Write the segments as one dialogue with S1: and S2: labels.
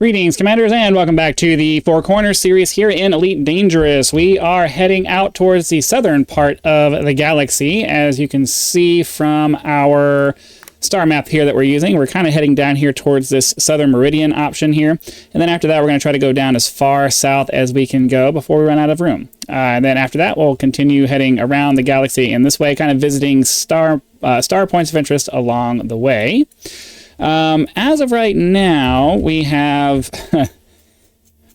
S1: Greetings, Commanders, and welcome back to the Four Corners series here in Elite Dangerous. We are heading out towards the southern part of the galaxy. As you can see from our star map here that we're using, we're kind of heading down here towards this southern meridian option here. And then after that, we're going to try to go down as far south as we can go before we run out of room. And then after that, we'll continue heading around the galaxy in this way, kind of visiting star points of interest along the way. As of right now, we have, I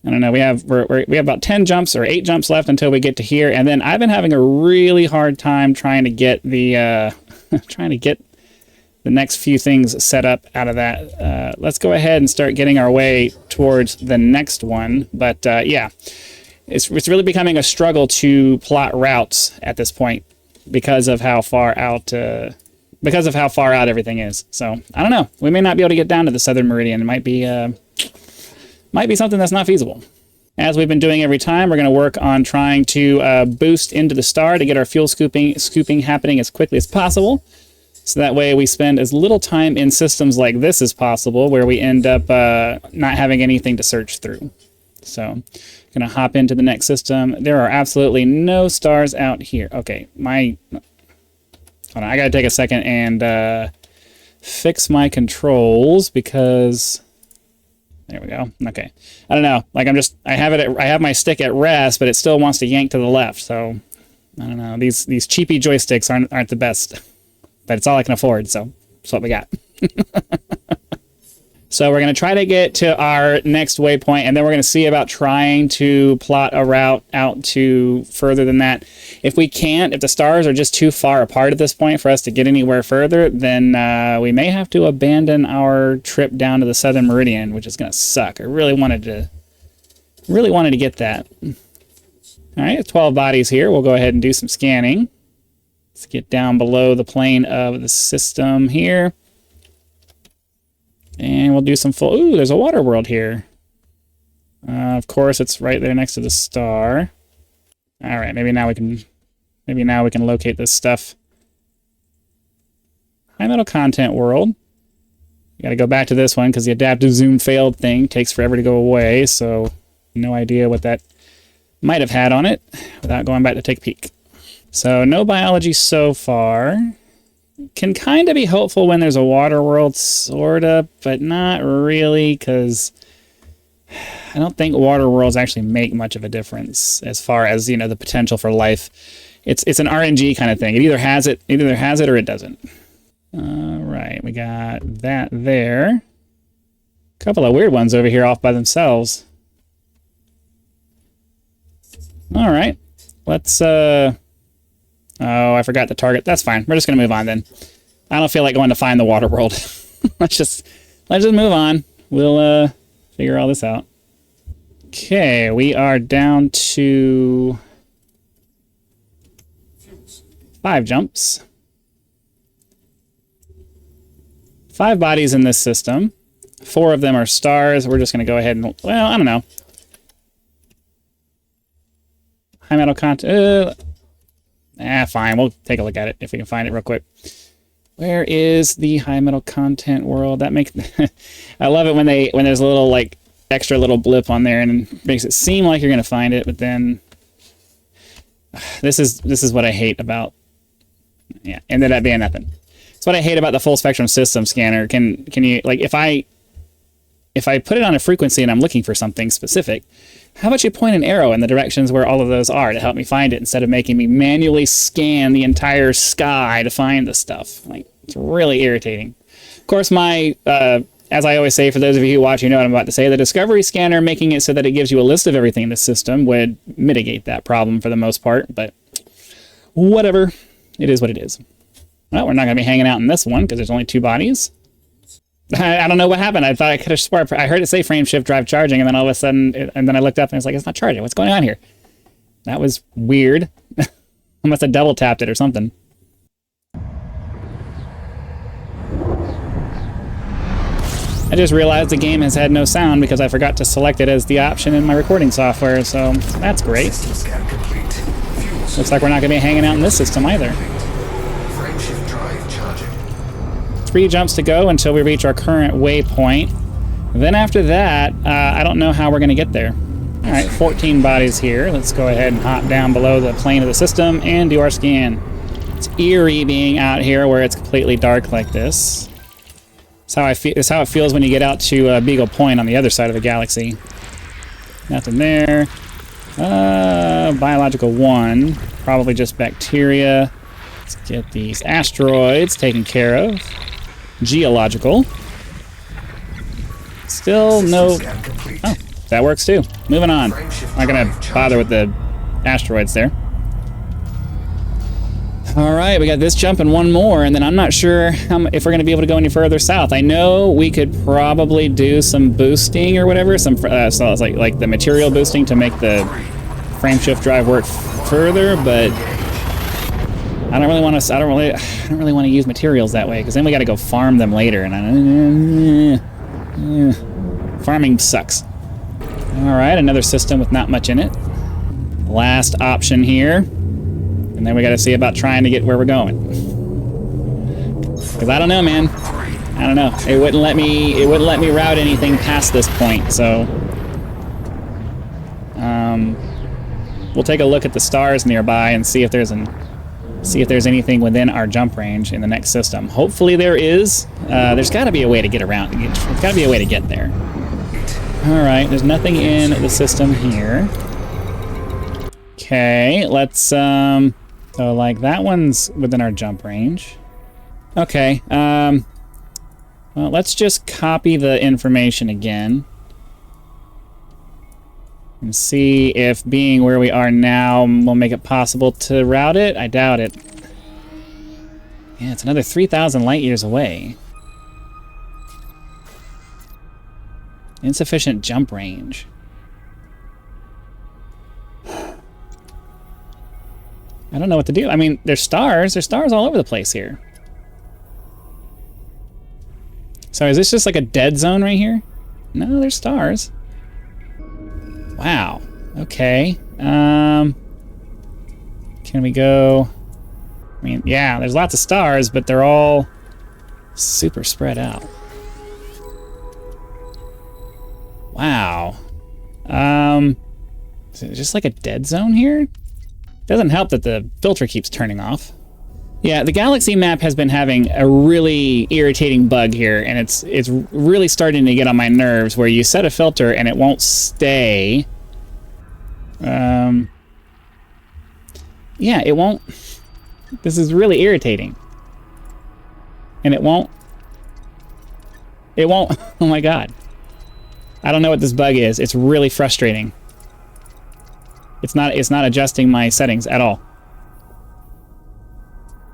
S1: don't know, we have about 10 jumps or 8 jumps left until we get to here. And then I've been having a really hard time trying to get the, the next few things set up out of that. Let's go ahead and start getting our way towards the next one. But, yeah, it's really becoming a struggle to plot routes at this point because of how far out, everything is. So I don't know. We may not be able to get down to the southern meridian. It might be something that's not feasible. As we've been doing every time, we're going to work on trying to boost into the star to get our fuel scooping happening as quickly as possible. So that way we spend as little time in systems like this as possible, where we end up not having anything to search through. So I'm going to hop into the next system. There are absolutely no stars out here. Okay, hold on, I gotta take a second and fix my controls because there we go. Okay, I don't know. Like I have my stick at rest, but it still wants to yank to the left. So I don't know. These cheapy joysticks aren't the best, but it's all I can afford. So that's what we got. So we're going to try to get to our next waypoint, and then we're going to see about trying to plot a route out to further than that. If we can't, if the stars are just too far apart at this point for us to get anywhere further, then we may have to abandon our trip down to the southern meridian, which is going to suck. I really wanted to get that. All right, 12 bodies here. We'll go ahead and do some scanning. Let's get down below the plane of the system here. And we'll do some full... Ooh, there's a water world here. Of course, it's right there next to the star. All right, maybe now we can locate this stuff. High metal content world. You got to go back to this one because the adaptive zoom failed thing takes forever to go away. So no idea what that might have had on it without going back to take a peek. So no biology so far. Can kind of be helpful when there's a water world, sort of, but not really, because I don't think water worlds actually make much of a difference as far as, you know, the potential for life. It's an RNG kind of thing. It either has it or it doesn't. All right, we got that there. A couple of weird ones over here off by themselves. All right, let's oh, I forgot the target. That's fine. We're just going to move on then. I don't feel like going to find the water world. let's just move on. We'll figure all this out. Okay, we are down to 5 jumps. 5 bodies in this system. 4 of them are stars. We're just going to go ahead and, well, I don't know. High metal content. Fine. We'll take a look at it if we can find it real quick. Where is the high metal content world? That makes I love it when there's a little like extra little blip on there and makes it seem like you're gonna find it, but then this is what I hate about ended up being nothing. It's what I hate about the full spectrum system scanner. Can you, like, if I put it on a frequency and I'm looking for something specific, how about you point an arrow in the directions where all of those are to help me find it instead of making me manually scan the entire sky to find the stuff? Like, it's really irritating. Of course, my, as I always say, for those of you who watch, you know what I'm about to say, the Discovery Scanner, making it so that it gives you a list of everything in the system, would mitigate that problem for the most part, but whatever. It is what it is. Well, we're not going to be hanging out in this one because there's only 2 bodies. I don't know what happened. I thought I could have sworn. I heard it say frame shift drive charging, and then all of a sudden, and then I looked up and it's like, it's not charging. What's going on here? That was weird. I must have double tapped it or something. I just realized the game has had no sound because I forgot to select it as the option in my recording software, so that's great. Looks like we're not going to be hanging out in this system either. 3 jumps to go until we reach our current waypoint. Then after that, I don't know how we're going to get there. All right, 14 bodies here. Let's go ahead and hop down below the plane of the system and do our scan. It's eerie being out here where it's completely dark like this. It's how it feels when you get out to Beagle Point on the other side of the galaxy. Nothing there. Biological 1. Probably just bacteria. Let's get these asteroids taken care of. Geological. Still no... Oh, that works too. Moving on. Not gonna bother with the asteroids there. Alright, we got this jump and one more, and then I'm not sure if we're going to be able to go any further south. I know we could probably do some boosting or whatever, so it's like the material boosting to make the frameshift drive work further, but I don't really want to use materials that way, because then we got to go farm them later, and farming sucks. Alright, another system with not much in it. Last option here. And then we got to see about trying to get where we're going. Because I don't know, man. I don't know. It wouldn't let me route anything past this point. So we'll take a look at the stars nearby and see if there's anything within our jump range in the next system. Hopefully there is. There's got to be a way to get around. There's got to be a way to get there. All right. There's nothing in the system here. Okay. Let's So, like, that one's within our jump range. Okay, well, let's just copy the information again. And see if being where we are now will make it possible to route it. I doubt it. Yeah, it's another 3,000 light years away. Insufficient jump range. I don't know what to do. I mean, there's stars. There's stars all over the place here. So is this just like a dead zone right here? No, there's stars. Wow. Okay. Can we go... I mean, yeah, there's lots of stars, but they're all super spread out. Wow. Is it just like a dead zone here? Doesn't help that the filter keeps turning off. Yeah, the galaxy map has been having a really irritating bug here, and it's really starting to get on my nerves where you set a filter and it won't stay. Yeah, it won't. This is really irritating. And it won't. Oh my god. I don't know what this bug is. It's really frustrating. It's not adjusting my settings at all.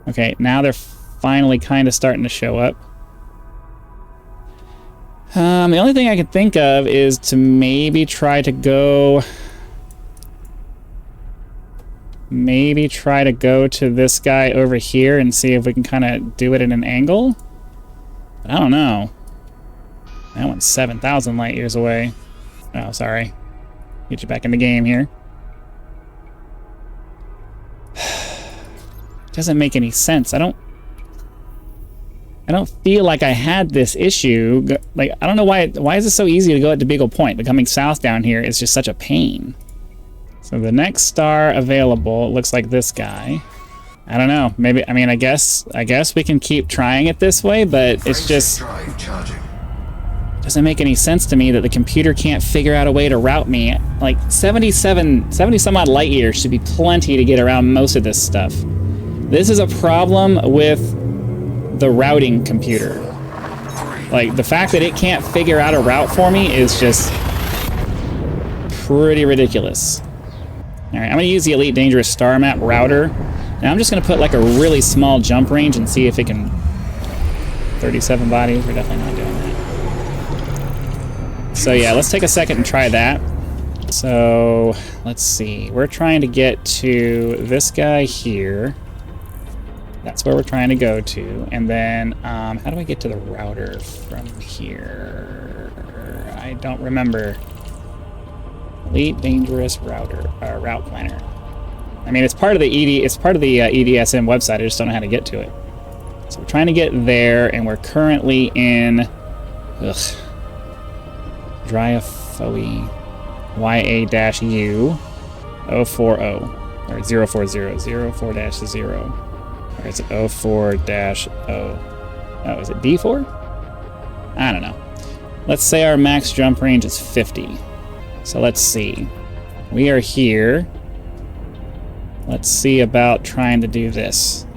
S1: Okay, now they're finally kind of starting to show up. The only thing I can think of is to maybe try to go... Maybe try to go to this guy over here and see if we can kind of do it at an angle. But I don't know. That one's 7,000 light years away. Oh, sorry. Get you back in the game here. Doesn't make any sense. I don't feel like I had this issue. Like, I don't know why is it so easy to go to Beagle Point, but coming south down here is just such a pain. So the next star available looks like this guy. I don't know. Maybe, I mean, I guess we can keep trying it this way, but it's just doesn't make any sense to me that the computer can't figure out a way to route me. Like 70 some odd light years should be plenty to get around most of this stuff. This is a problem with the routing computer. Like, the fact that it can't figure out a route for me is just pretty ridiculous. Alright, I'm going to use the Elite Dangerous Star Map router. Now I'm just going to put like a really small jump range and see if it can... 37 bodies, we're definitely not doing that. So yeah, let's take a second and try that. So, let's see. We're trying to get to this guy here. That's where we're trying to go to. And then, how do I get to the router from here? I don't remember. Elite Dangerous Router, Route Planner. I mean, it's part of the EDSM website. I just don't know how to get to it. So we're trying to get there, and we're currently in... Ugh. Dryaphoe. YA-U 040 or 040 04-0, or is it 04-0? Oh, is it D4? I don't know. Let's say our max jump range is 50. So let's see. We are here. Let's see about trying to do this.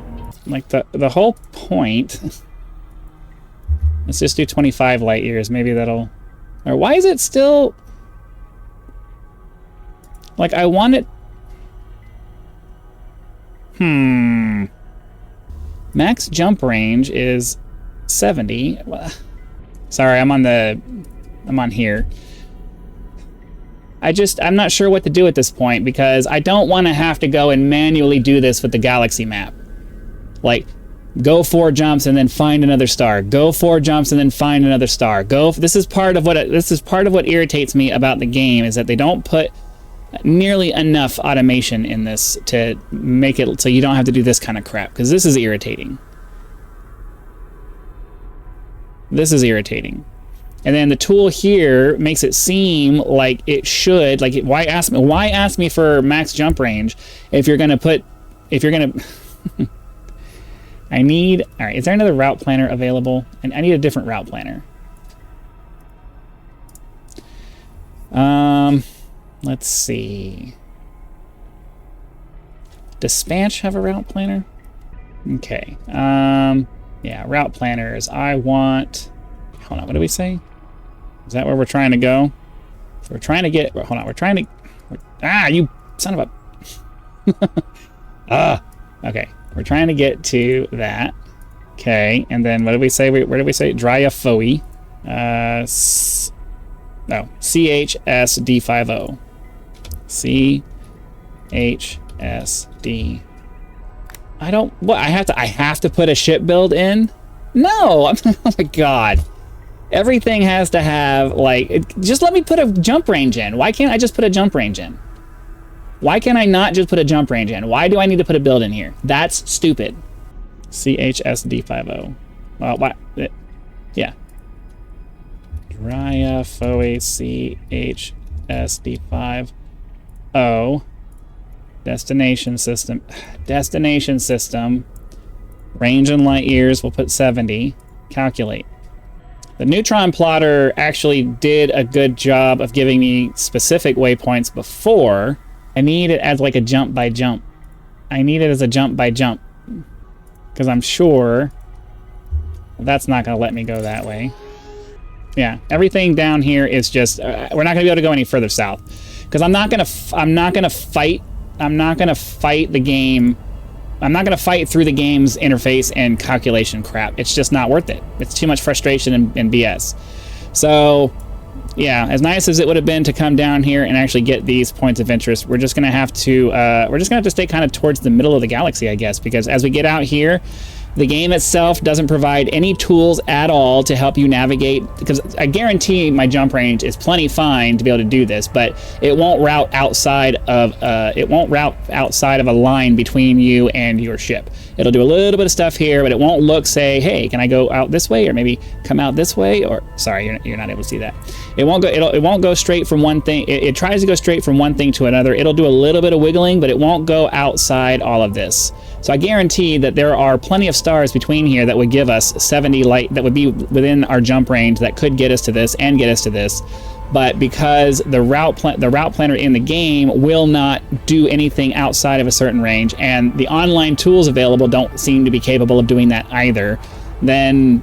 S1: Like the whole point. Let's just do 25 light years. Maybe that'll. Or why is it still? Like I want it. Max jump range is 70. Sorry, I'm on here. I'm not sure what to do at this point because I don't want to have to go and manually do this with the galaxy map. Like, go 4 jumps and then find another star. Go 4 jumps and then find another star. This is part of what irritates me about the game, is that they don't put nearly enough automation in this to make it so you don't have to do this kind of crap, because this is irritating. This is irritating. And then the tool here makes it seem like it should, like, why ask me for max jump range if you're gonna I need, all right, is there another route planner available? And I need a different route planner. Let's see. Does Spanch have a route planner? Okay. Yeah, route planners. I want, hold on, what do we say? Is that where we're trying to go? So we're trying to get, hold on, you son of a, okay. We're trying to get to that. Okay, and then what did we say? Where did we say? Dryaphoe. CHSD50. CHSD. I have to put a ship build in? No! Oh my god. Everything has to have, like, just let me put a jump range in. Why can't I just put a jump range in? Why can I not just put a jump range in? Why do I need to put a build in here? That's stupid. CHSD50. Well, why? Yeah. Dryaphoe CHSD50. Destination system. Destination system. Range in light years, we'll put 70. Calculate. The neutron plotter actually did a good job of giving me specific waypoints before. I need it as like a jump by jump. I need it as a jump by jump. Because I'm sure that's not going to let me go that way. Yeah, everything down here is just, we're not going to be able to go any further south. Because I'm not going to fight the game. I'm not going to fight through the game's interface and calculation crap. It's just not worth it. It's too much frustration and BS. So, yeah, as nice as it would have been to come down here and actually get these points of interest, we're just gonna have to stay kind of towards the middle of the galaxy, I guess, because as we get out here, the game itself doesn't provide any tools at all to help you navigate, because I guarantee my jump range is plenty fine to be able to do this, but it won't route outside of a line between you and your ship. It'll do a little bit of stuff here, but it won't look, say, hey, can I go out this way, or maybe come out this way, or sorry, you're not able to see that. It won't go straight from one thing. It tries to go straight from one thing to another. It'll do a little bit of wiggling, but it won't go outside all of this. So I guarantee that there are plenty of stars between here that would give us 70 light, that would be within our jump range, that could get us to this and get us to this. But because the route planner in the game will not do anything outside of a certain range, and the online tools available don't seem to be capable of doing that either, then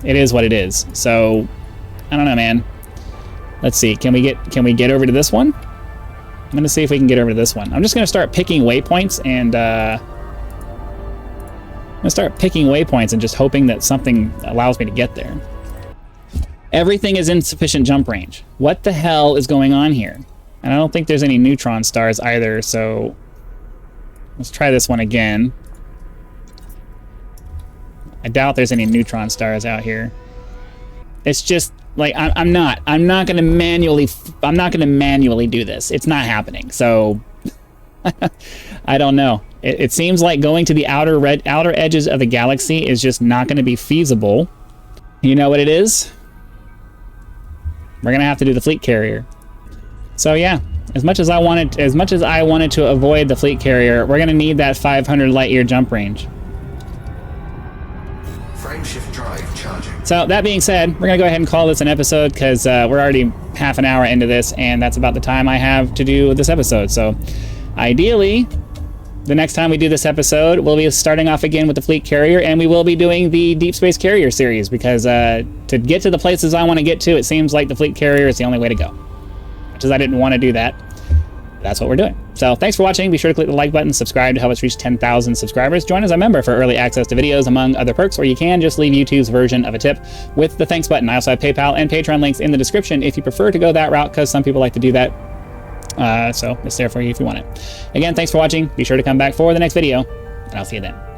S1: it is what it is. So I don't know, man. Let's see. Can we get over to this one? I'm gonna see if we can get over to this one. I'm just gonna start picking waypoints and I'm gonna start picking waypoints and just hoping that something allows me to get there. Everything is insufficient jump range. What the hell is going on here? And I don't think there's any neutron stars either, so let's try this one again. I doubt there's any neutron stars out here. It's just like I'm not gonna manually do this. It's not happening. So I don't know. It seems like going to the outer edges of the galaxy is just not going to be feasible. You know what it is? we're gonna have to do the fleet carrier. So yeah, as much as I wanted to avoid the fleet carrier, we're gonna need that 500 light year jump range.
S2: Frameshift drive charging.
S1: So that being said, we're gonna go ahead and call this an episode because we're already half an hour into this, and that's about the time I have to do this episode. So ideally, the next time we do this episode, we'll be starting off again with the fleet carrier, and we will be doing the deep space carrier series because to get to the places I want to get to, it seems like the fleet carrier is the only way to go. Much as I didn't want to do that, that's what we're doing. So thanks for watching. Be sure to click the like button, subscribe to help us reach 10,000 subscribers. Join as a member for early access to videos, among other perks, or you can just leave YouTube's version of a tip with the thanks button. I also have PayPal and Patreon links in the description if you prefer to go that route, because some people like to do that. So it's there for you if you want it. Again, thanks for watching. Be sure to come back for the next video, and I'll see you then.